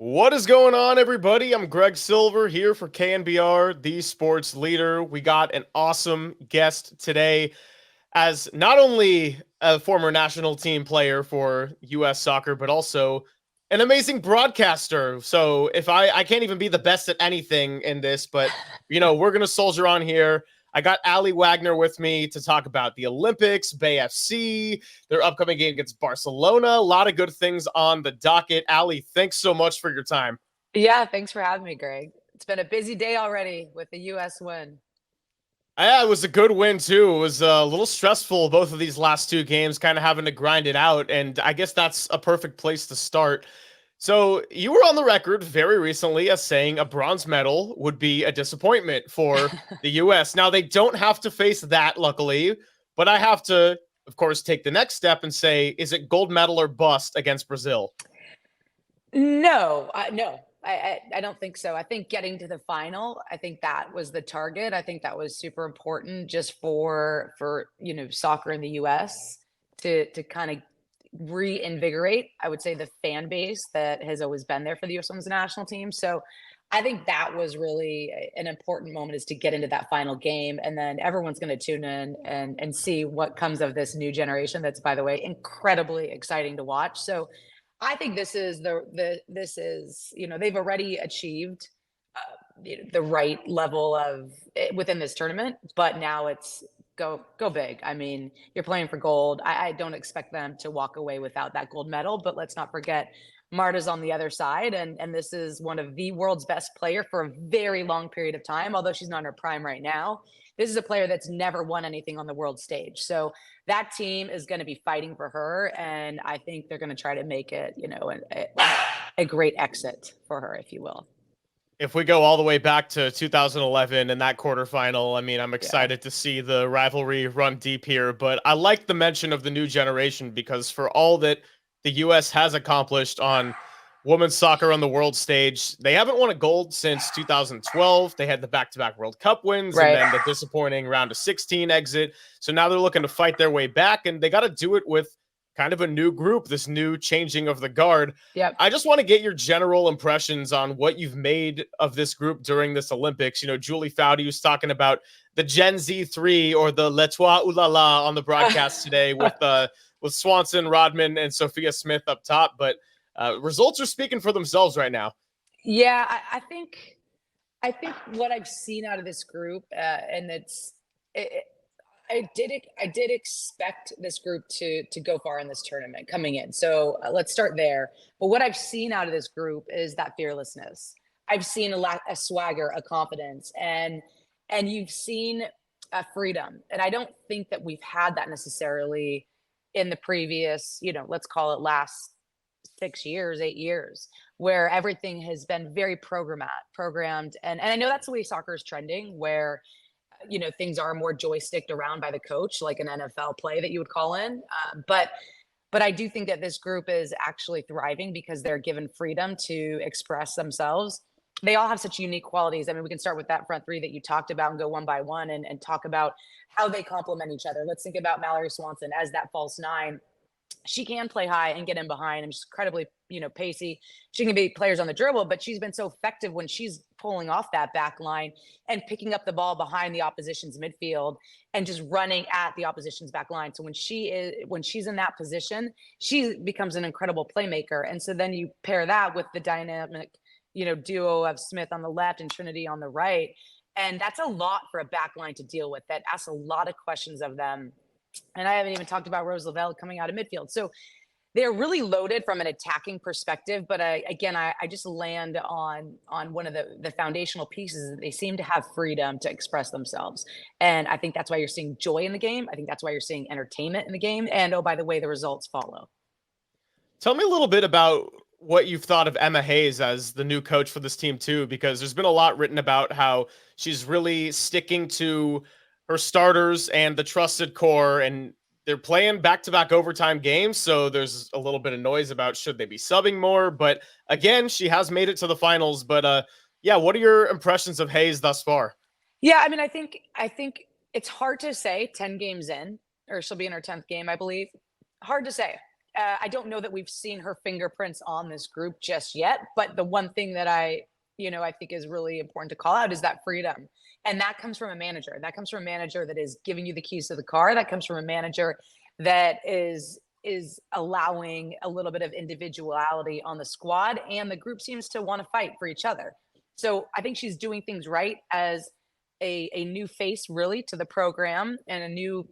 What is going on, everybody? I'm Greg Silver here for KNBR, the sports leader. We got an awesome guest today, as not only a former national team player for U.S. soccer, but also an amazing broadcaster. So if I can't even be the best at anything in this, but we're gonna soldier on here. I got Aly Wagner with me to talk about the Olympics, Bay FC, their upcoming game against Barcelona. A lot of good things on the docket. Aly, thanks so much for your time. Yeah, thanks for having me, Greg. It's been a busy day already with the US win. Yeah, it was a good win too. It was a little stressful, both of these last two games, kind of having to grind it out. And I guess that's a perfect place to start. So you were on the record very recently as saying a bronze medal would be a disappointment for the US. Now they don't have to face that, luckily, but I have to, of course, take the next step and say, is it gold medal or bust against Brazil? No, I don't think so. I think getting to the final, I think that was the target. I think that was super important just for soccer in the US to kind of reinvigorate, I would say, the fan base that has always been there for the US women's national team. So I think that was really an important moment, is to get into that final game, and then everyone's going to tune in and see what comes of this new generation. That's, by the way, incredibly exciting to watch. So I think this is this is, they've already achieved the right level of within this tournament, but now it's go big. I mean, you're playing for gold. I don't expect them to walk away without that gold medal, but let's not forget Marta's on the other side, and this is one of the world's best player for a very long period of time, although she's not in her prime right now. This is a player that's never won anything on the world stage. So that team is going to be fighting for her, and I think they're going to try to make it, a great exit for her, if you will. If we go all the way back to 2011 and that quarterfinal, I mean, I'm Yeah. excited to see the rivalry run deep here. But I like the mention of the new generation because for all that the U.S. has accomplished on women's soccer on the world stage, they haven't won a gold since 2012. They had the back-to-back World Cup wins and Right. then the disappointing round of 16 exit. So now they're looking to fight their way back, and they got to do it with kind of a new group, this new changing of the guard. Yep. I just want to get your general impressions on what you've made of this group during this Olympics. Julie Foudy was talking about the Gen Z3 or the Le Trois Ooh La La on the broadcast today with Swanson, Rodman, and Sophia Smith up top. But results are speaking for themselves right now. Yeah, I think what I've seen out of this group, and it, I did expect this group to go far in this tournament coming in. So let's start there. But what I've seen out of this group is that fearlessness. I've seen a swagger, a confidence, and you've seen a freedom. And I don't think that we've had that necessarily in the previous, let's call it last 6 years, 8 years, where everything has been very programmed. And I know that's the way soccer is trending, where things are more joysticked around by the coach, like an NFL play that you would call in. But I do think that this group is actually thriving because they're given freedom to express themselves. They all have such unique qualities. I mean, we can start with that front three that you talked about and go one by one and talk about how they complement each other. Let's think about Mallory Swanson as that false nine. She can play high and get in behind, and she's incredibly, pacey. She can beat players on the dribble, but she's been so effective when she's pulling off that back line and picking up the ball behind the opposition's midfield and just running at the opposition's back line. So when she's in that position, she becomes an incredible playmaker. And so then you pair that with the dynamic, duo of Smith on the left and Trinity on the right. And that's a lot for a back line to deal with. That asks a lot of questions of them, and I haven't even talked about Rose Lavelle coming out of midfield. So they're really loaded from an attacking perspective. But I just land on one of the foundational pieces. They seem to have freedom to express themselves. And I think that's why you're seeing joy in the game. I think that's why you're seeing entertainment in the game. And oh, by the way, the results follow. Tell me a little bit about what you've thought of Emma Hayes as the new coach for this team too, because there's been a lot written about how she's really sticking to her starters and the trusted core, and they're playing back-to-back overtime games, so there's a little bit of noise about should they be subbing more. But again, she has made it to the finals. But yeah, what are your impressions of Hayes thus far? Yeah, I mean, I think it's hard to say 10 games in, or she'll be in her 10th game, I believe. Hard to say. I don't know that we've seen her fingerprints on this group just yet. But the one thing that I think is really important to call out is that freedom. And that comes from a manager. That comes from a manager that is giving you the keys to the car. That comes from a manager that is allowing a little bit of individuality on the squad, and the group seems to want to fight for each other. So I think she's doing things right as a new face really to the program, and a new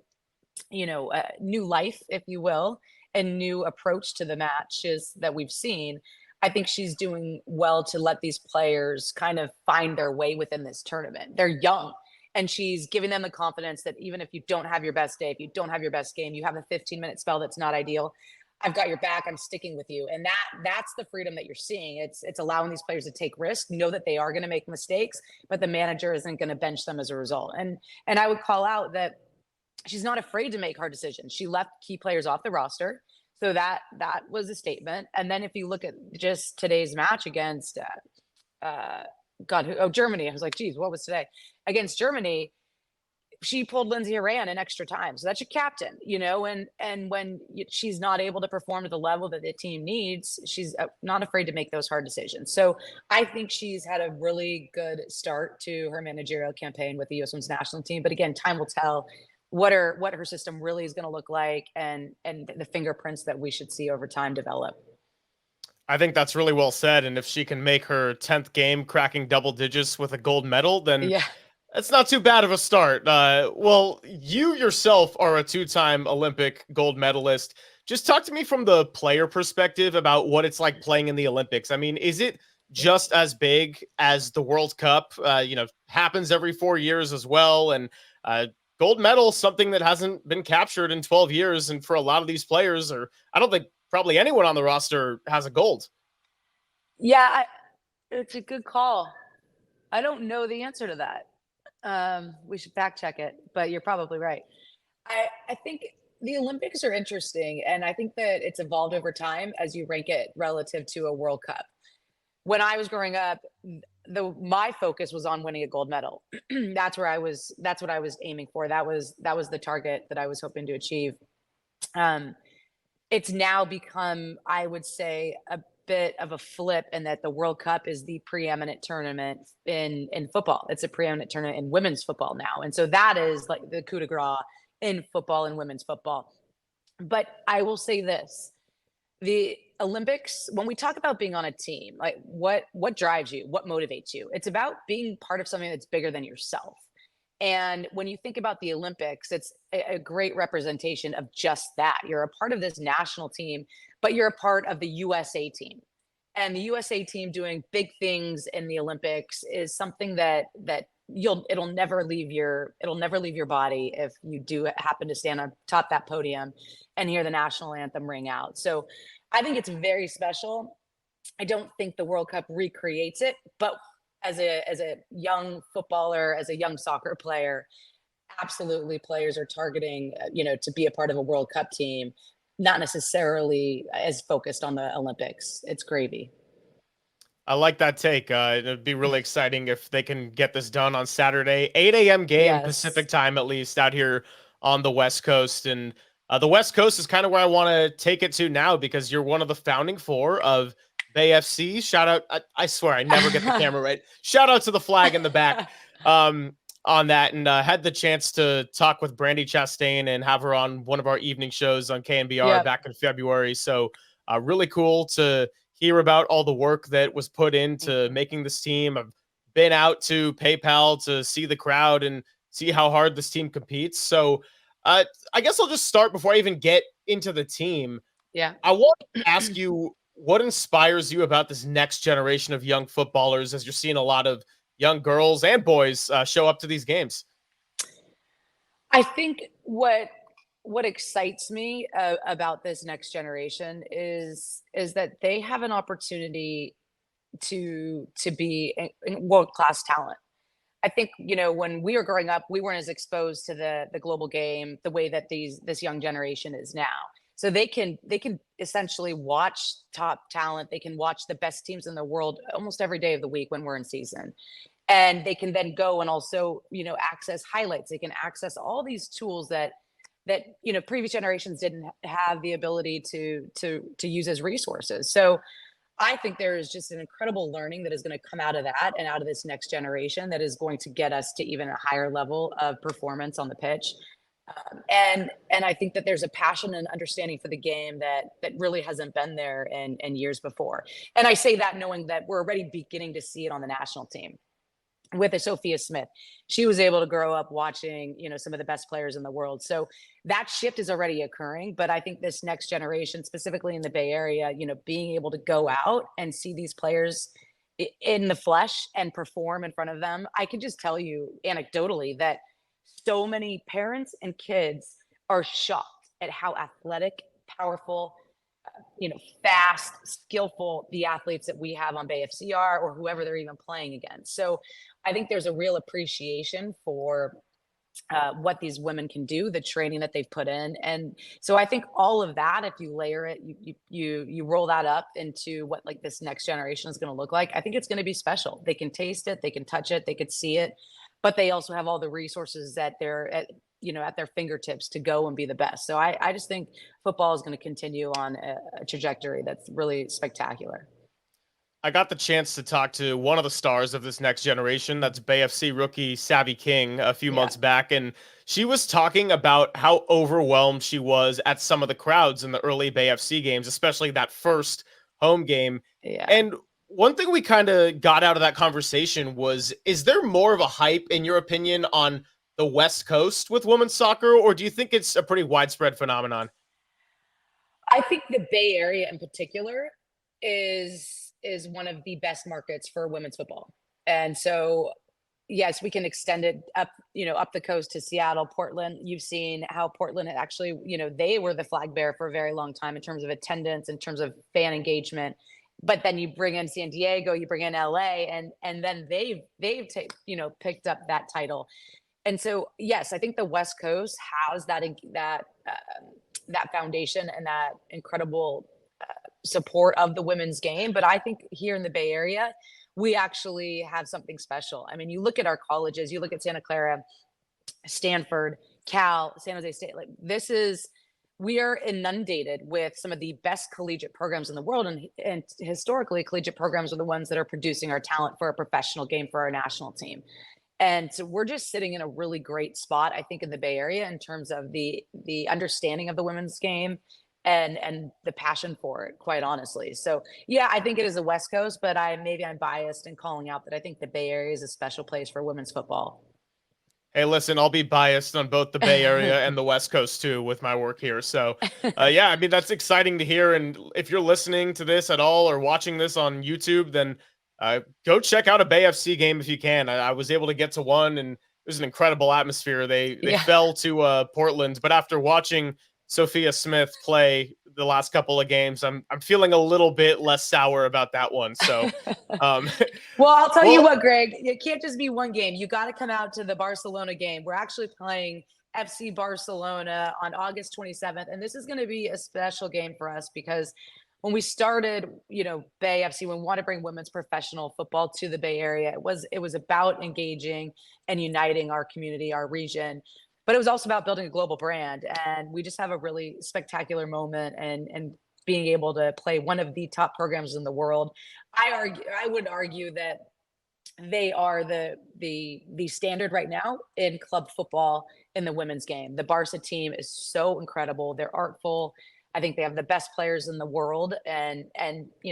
life, if you will, and new approach to the matches that we've seen. I think she's doing well to let these players kind of find their way within this tournament. They're young, and she's giving them the confidence that even if you don't have your best day, if you don't have your best game, you have a 15-minute spell that's not ideal. I've got your back. I'm sticking with you, and that's the freedom that you're seeing. It's allowing these players to take risks, know that they are going to make mistakes, but the manager isn't going to bench them as a result. And I would call out that she's not afraid to make hard decisions. She left key players off the roster. So that was a statement. And then if you look at just today's match against Germany, I was like, geez, what was today? Against Germany, she pulled Lindsay Horan in extra time. So that's your captain, and when she's not able to perform at the level that the team needs, she's not afraid to make those hard decisions. So I think she's had a really good start to her managerial campaign with the U.S. Women's national team. But again, time will tell what her system really is going to look like, and the fingerprints that we should see over time develop. I think that's really well said. And if she can make her 10th game cracking double digits with a gold medal, then Yeah. that's not too bad of a start. Well, you yourself are a two-time Olympic gold medalist. Just talk to me from the player perspective about what it's like playing in the Olympics. I mean, is it just as big as the World Cup? Happens every 4 years as well. And gold medal, something that hasn't been captured in 12 years. And for a lot of these players, or I don't think probably anyone on the roster has a gold. Yeah, it's a good call. I don't know the answer to that. We should fact check it, but you're probably right. I think the Olympics are interesting, and I think that it's evolved over time as you rank it relative to a World Cup. When I was growing up, my focus was on winning a gold medal. That's what I was aiming for. That was the target that I was hoping to achieve. Um, it's now become, I would say, a bit of a flip in that the World Cup is the preeminent tournament in football. It's a preeminent tournament in women's football now. And so that is like the coup de grace in football and women's football. But I will say this, the Olympics, when we talk about being on a team, like what drives you, what motivates you? It's about being part of something that's bigger than yourself. And when you think about the Olympics, it's a great representation of just that. You're a part of this national team, but you're a part of the USA team. And the USA team doing big things in the Olympics is something that it'll never leave your body if you do happen to stand on top that podium and hear the national anthem ring out. So I think it's very special. I don't think the World Cup recreates it, but as a young footballer, as a young soccer player, absolutely players are targeting, to be a part of a World Cup team, not necessarily as focused on the Olympics. It's gravy. I like that take. It'd be really exciting if they can get this done on Saturday, 8 a.m. game Yes. Pacific time, at least out here on the West Coast. And the West Coast is kind of where I want to take it to now, because you're one of the founding four of Bay FC. Shout out. I swear I never get the camera right. Shout out to the flag in the back on that. And had the chance to talk with Brandy Chastain and have her on one of our evening shows on KNBR Yep. back in February. So really cool to hear about all the work that was put into making this team. I've been out to PayPal to see the crowd and see how hard this team competes. So I guess I'll just start before I even get into the team. Yeah. I want to ask you, what inspires you about this next generation of young footballers, as you're seeing a lot of young girls and boys show up to these games? I think what excites me about this next generation is that they have an opportunity to be world class talent. I think, when we were growing up, we weren't as exposed to the global game the way that this young generation is now. So they can essentially watch top talent. They can watch the best teams in the world almost every day of the week when we're in season. And they can then go and also, access highlights. They can access all these tools that previous generations didn't have the ability to use as resources. So I think there is just an incredible learning that is going to come out of that and out of this next generation that is going to get us to even a higher level of performance on the pitch. And I think that there's a passion and understanding for the game that really hasn't been there in years before. And I say that knowing that we're already beginning to see it on the national team with a Sophia Smith. She was able to grow up watching, some of the best players in the world. So that shift is already occurring. But I think this next generation, specifically in the Bay Area, being able to go out and see these players in the flesh and perform in front of them. I can just tell you anecdotally that so many parents and kids are shocked at how athletic, powerful, fast, skillful the athletes that we have on Bay FCR or whoever they're even playing against. So I think there's a real appreciation for what these women can do, the training that they've put in. And so I think all of that, if you layer it, you roll that up into what like this next generation is going to look like, I think it's going to be special. They can taste it, they can touch it, they could see it, but they also have all the resources that they're at their fingertips to go and be the best. So I just think football is going to continue on a trajectory that's really spectacular. I got the chance to talk to one of the stars of this next generation. That's Bay FC rookie Savvy King a few Yeah. months back. And she was talking about how overwhelmed she was at some of the crowds in the early Bay FC games, especially that first home game. Yeah. And one thing we kind of got out of that conversation was, is there more of a hype, in your opinion, on the West Coast with women's soccer, or do you think it's a pretty widespread phenomenon? I think the Bay Area in particular is one of the best markets for women's football. And so yes, we can extend it up, up the coast to Seattle, Portland. You've seen how Portland actually, they were the flag bearer for a very long time in terms of attendance, in terms of fan engagement. But then you bring in San Diego, you bring in LA, and then picked up that title. And so yes, I think the West Coast has that foundation and that incredible support of the women's game. But I think here in the Bay Area, we actually have something special. I mean, you look at our colleges, you look at Santa Clara, Stanford, Cal, San Jose State, like we are inundated with some of the best collegiate programs in the world. And historically, collegiate programs are the ones that are producing our talent for a professional game for our national team. And so we're just sitting in a really great spot, I think, in the Bay Area in terms of the understanding of the women's game and the passion for it, quite honestly. So yeah, I think it is the West Coast, but I'm biased in calling out that I think the Bay Area is a special place for women's football. Hey, listen, I'll be biased on both the Bay Area and the West Coast too with my work here. So, yeah, I mean, that's exciting to hear. And if you're listening to this at all or watching this on YouTube, then go check out a Bay FC game if you can. I was able to get to one, and it was an incredible atmosphere. They Yeah. fell to Portland, but after watching Sophia Smith play the last couple of games, I'm feeling a little bit less sour about that one. So, um, Well, I'll tell you well, what, Greg, it can't just be one game. You got to come out to the Barcelona game. We're actually playing FC Barcelona on August 27th. And this is going to be a special game for us because when we started, Bay FC, when we want to bring women's professional football to the Bay Area, it was about engaging and uniting our community, our region, but it was also about building a global brand. And we just have a really spectacular moment and being able to play one of the top programs in the world. I would argue that they are the standard right now in club football in the women's game. The Barca team is so incredible. They're artful. I think they have the best players in the world, and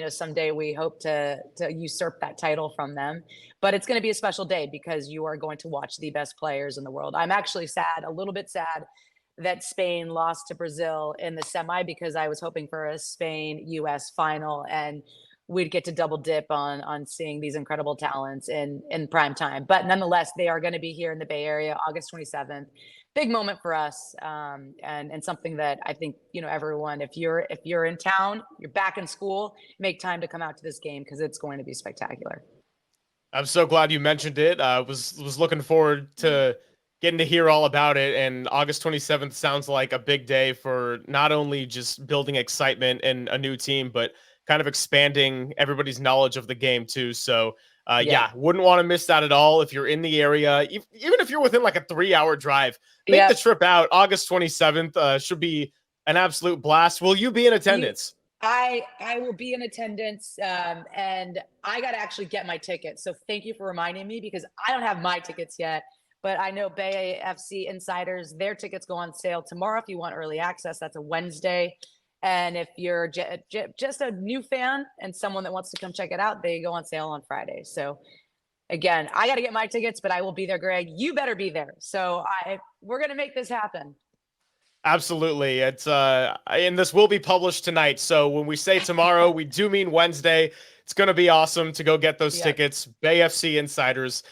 someday we hope to usurp that title from them. But it's going to be a special day because you are going to watch the best players in the world. I'm actually a little bit sad that Spain lost to Brazil in the semi because I was hoping for a Spain-US final, and we'd get to double dip on seeing these incredible talents in prime time. But nonetheless, they are going to be here in the Bay Area, August 27th. Big moment for us, and something that I think everyone, if you're in town, you're back in school, make time to come out to this game because it's going to be spectacular. I'm so glad you mentioned it. I was looking forward to getting to hear all about it. And August 27th sounds like a big day for not only just building excitement and a new team, but kind of expanding everybody's knowledge of the game too. So Yeah. yeah, wouldn't want to miss that at all. If you're in the area, even if you're within like a 3-hour drive, make the Yep. trip out. August 27th should be an absolute blast. Will you be in You attendance? I will be in attendance, and I got to actually get my tickets. So thank you for reminding me because I don't have my tickets yet. But I know Bay FC insiders, their tickets go on sale tomorrow if you want early access. That's a Wednesday. And if you're just a new fan and someone that wants to come check it out, they go on sale on Friday. So again, I got to get my tickets, but I will be there, Greg. You better be there. So we're gonna make this happen. Absolutely. It's and this will be published tonight. So when we say tomorrow, we do mean Wednesday. It's going to be awesome to go get those Yep. tickets. Bay FC Insiders.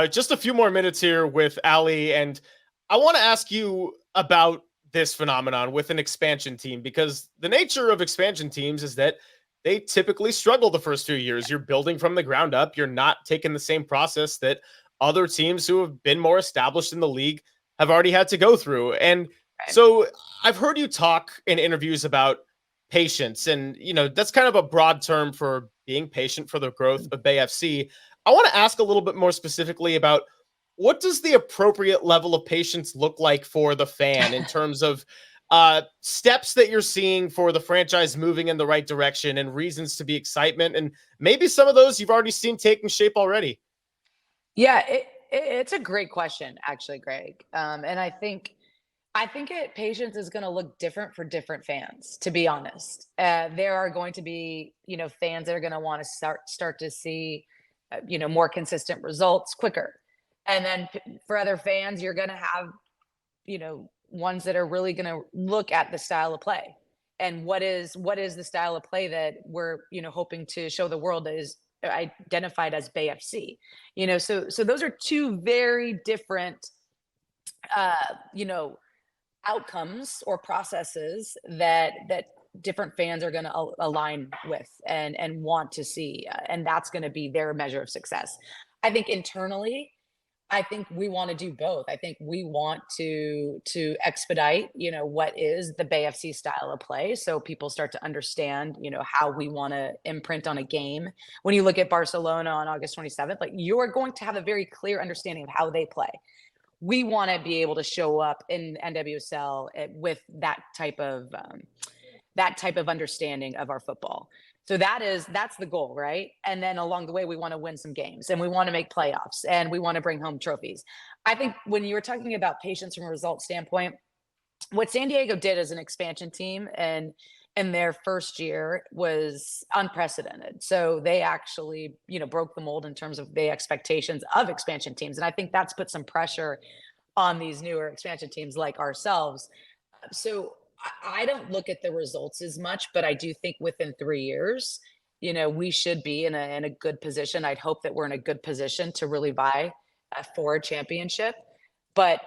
Just a few more minutes here with Aly, and I want to ask you about this phenomenon with an expansion team, because the nature of expansion teams is that they typically struggle the first few years. You're building from the ground up. You're not taking the same process that other teams who have been more established in the league have already had to go through. And Right. so I've heard you talk in interviews about patience, and that's kind of a broad term for being patient for the growth of Bay FC. I want to ask a little bit more specifically about what does the appropriate level of patience look like for the fan in terms of steps that you're seeing for the franchise moving in the right direction and reasons to be excitement, and maybe some of those you've already seen taking shape already. Yeah, it's a great question, actually, Greg. And I think patience is going to look different for different fans. To be honest, there are going to be fans that are going to want to start to see more consistent results quicker, and then for other fans, you're going to have ones that are really going to look at the style of play and what is the style of play that we're hoping to show the world that is identified as Bay FC. So those are two very different uh, you know outcomes or processes that different fans are going to align with and want to see, and that's going to be their measure of success. I think internally, I think we want to do both. I think we want to expedite, what is the Bay FC style of play, so people start to understand, how we want to imprint on a game. When you look at Barcelona on August 27th, like you're going to have a very clear understanding of how they play. We want to be able to show up in NWSL with that type of understanding of our football. So that's the goal, right? And then along the way, we want to win some games and we want to make playoffs and we want to bring home trophies. I think when you were talking about patience from a result standpoint, what San Diego did as an expansion team and in their first year was unprecedented. So they actually, broke the mold in terms of the expectations of expansion teams. And I think that's put some pressure on these newer expansion teams like ourselves. So I don't look at the results as much, but I do think within 3 years, we should be in a good position. I'd hope that we're in a good position to really vie for a championship. But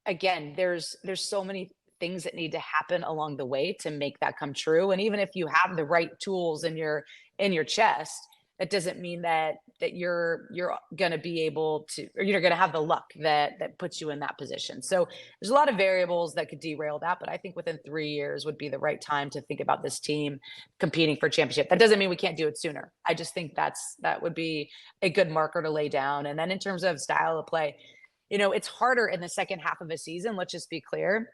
again, there's so many things that need to happen along the way to make that come true. And even if you have the right tools in your chest, that doesn't mean that you're going to be able to, or you're going to have the luck that puts you in that position. So there's a lot of variables that could derail that, but I think within 3 years would be the right time to think about this team competing for championship. That doesn't mean we can't do it sooner. I just think that would be a good marker to lay down. And then in terms of style of play, it's harder in the second half of a season. Let's just be clear.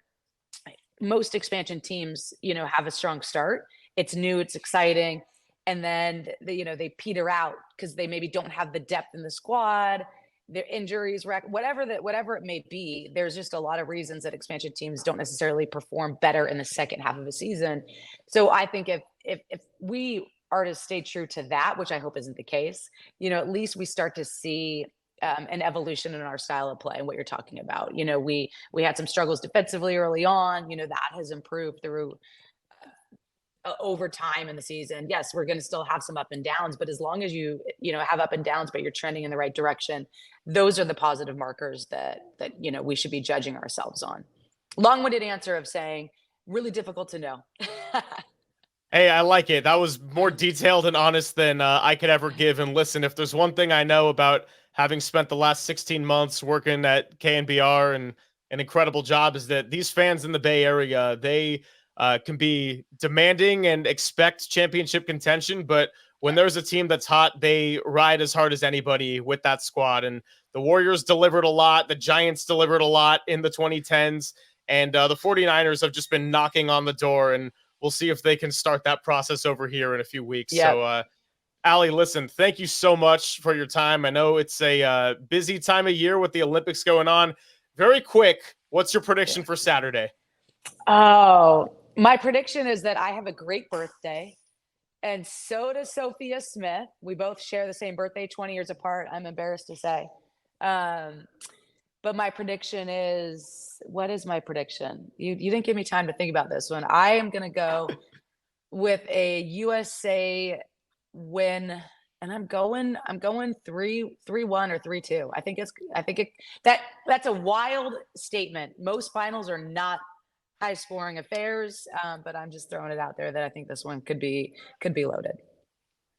Most expansion teams, have a strong start. It's new, it's exciting, and then they peter out because they maybe don't have the depth in the squad, their injuries, whatever it may be. There's just a lot of reasons that expansion teams don't necessarily perform better in the second half of a season. So I think if we are to stay true to that, which I hope isn't the case, at least we start to see an evolution in our style of play and what you're talking about. We had some struggles defensively early on. That has improved through over time in the season. Yes, we're going to still have some up and downs, but as long as you have up and downs, but you're trending in the right direction, those are the positive markers that we should be judging ourselves on. Long-winded answer of saying really difficult to know. Hey, I like it. That was more detailed and honest than I could ever give. And listen, if there's one thing I know about having spent the last 16 months working at KNBR and an incredible job, is that these fans in the Bay Area, they can be demanding and expect championship contention, but when there's a team that's hot, they ride as hard as anybody with that squad. And the Warriors delivered a lot. The Giants delivered a lot in the 2010s. And the 49ers have just been knocking on the door. And we'll see if they can start that process over here in a few weeks. Yep. So, Aly, listen, thank you so much for your time. I know it's a busy time of year with the Olympics going on. Very quick, what's your prediction for Saturday? Oh, my prediction is that I have a great birthday. And so does Sophia Smith. We both share the same birthday, 20 years apart, I'm embarrassed to say. But my prediction is, what is my prediction? You didn't give me time to think about this one. I am going to go with a USA win, and I'm going 3-1 or 3-2. That's a wild statement. Most finals are not high scoring affairs, but I'm just throwing it out there that I think this one could be loaded.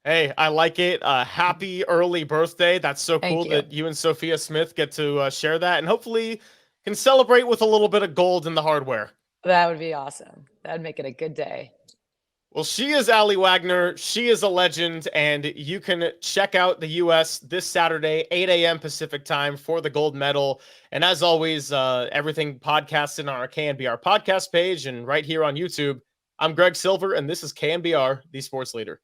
Hey, I like it. Happy early birthday. That's so cool that you and Sophia Smith get to share that, and hopefully can celebrate with a little bit of gold in the hardware. That would be awesome. That'd make it a good day. Well, she is Aly Wagner. She is a legend, and you can check out the U.S. this Saturday, 8 a.m. Pacific time for the gold medal. And as always, everything podcasted on our KNBR podcast page and right here on YouTube. I'm Greg Silver, and this is KNBR, the sports leader.